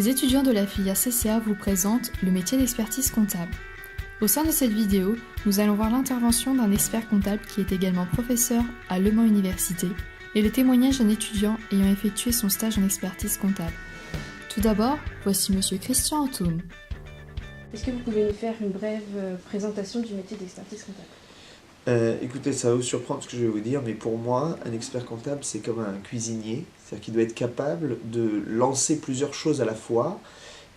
Les étudiants de la filière CCA vous présentent le métier d'expertise comptable. Au sein de cette vidéo, nous allons voir l'intervention d'un expert comptable qui est également professeur à Le Mans Université et le témoignage d'un étudiant ayant effectué son stage en expertise comptable. Tout d'abord, voici Monsieur Christian Antoun. Est-ce que vous pouvez nous faire une brève présentation du métier d'expertise comptable ? Écoutez, ça va vous surprendre ce que je vais vous dire, mais pour moi, un expert comptable, c'est comme un cuisinier. C'est-à-dire qu'il doit être capable de lancer plusieurs choses à la fois.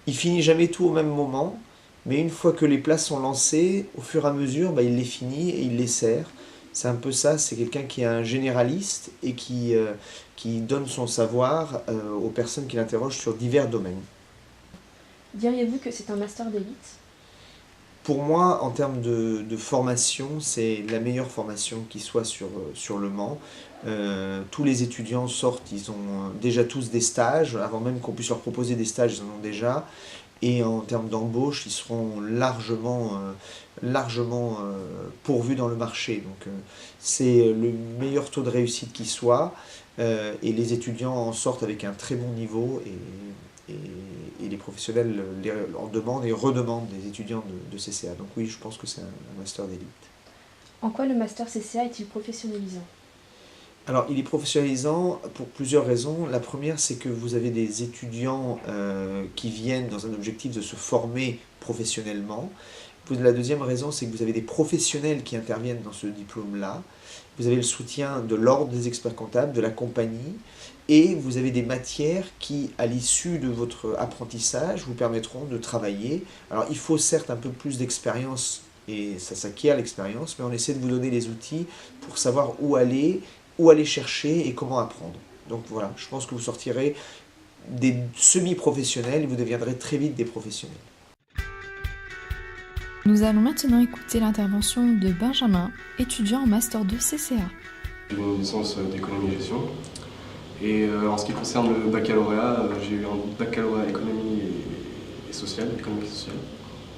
Il finit jamais tout au même moment, mais une fois que les plats sont lancés, au fur et à mesure, il les finit et il les sert. C'est un peu ça, c'est quelqu'un qui est un généraliste et qui donne son savoir aux personnes qui l'interrogent sur divers domaines. Diriez-vous que c'est un master d'élite ? Pour moi, en termes de formation, c'est la meilleure formation qui soit sur Le Mans. Tous les étudiants sortent, ils ont déjà tous des stages, avant même qu'on puisse leur proposer des stages, ils en ont déjà. Et en termes d'embauche, ils seront largement pourvus dans le marché. Donc c'est le meilleur taux de réussite qui soit. Et les étudiants en sortent avec un très bon niveau. Et les professionnels en demandent et redemandent des étudiants de CCA. Donc oui, je pense que c'est un master d'élite. En quoi le master CCA est-il professionnalisant ? Alors, il est professionnalisant pour plusieurs raisons. La première, c'est que vous avez des étudiants qui viennent dans un objectif de se former professionnellement. La deuxième raison, c'est que vous avez des professionnels qui interviennent dans ce diplôme-là. Vous avez le soutien de l'ordre des experts comptables, de la compagnie, et vous avez des matières qui, à l'issue de votre apprentissage, vous permettront de travailler. Alors, il faut certes un peu plus d'expérience, et ça s'acquiert l'expérience, mais on essaie de vous donner les outils pour savoir où aller chercher et comment apprendre. Donc voilà, je pense que vous sortirez des semi-professionnels et vous deviendrez très vite des professionnels. Nous allons maintenant écouter l'intervention de Benjamin, étudiant en Master 2 CCA. J'ai une licence d'économie et gestion. Et en ce qui concerne le baccalauréat, j'ai eu un baccalauréat économie et sociale, économique et sociale.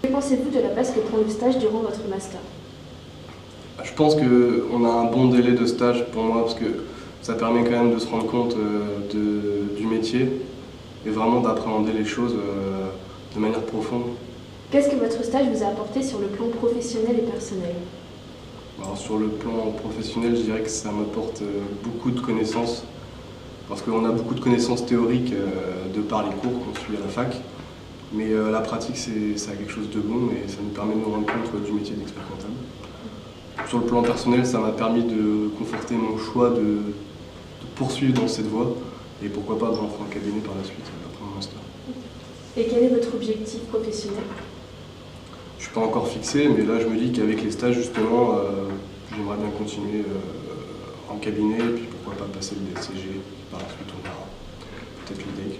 Que pensez-vous de la place que prend le stage durant votre master ? Je pense qu'on a un bon délai de stage pour moi parce que ça permet quand même de se rendre compte du métier et vraiment d'appréhender les choses de manière profonde. Qu'est-ce que votre stage vous a apporté sur le plan professionnel et personnel ? Alors, sur le plan professionnel, je dirais que ça m'apporte beaucoup de connaissances parce qu'on a beaucoup de connaissances théoriques de par les cours qu'on suit à la fac. Mais la pratique, ça a quelque chose de bon et ça nous permet de nous rendre compte du métier d'expert comptable. Sur le plan personnel, ça m'a permis de conforter mon choix de poursuivre dans cette voie et pourquoi pas de rentrer en cabinet par la suite après mon master. Et quel est votre objectif professionnel ? Je ne suis pas encore fixé, mais là je me dis qu'avec les stages justement, j'aimerais bien continuer en cabinet et puis pourquoi pas passer le DSCG, par la suite on verra, peut-être l'IDEC.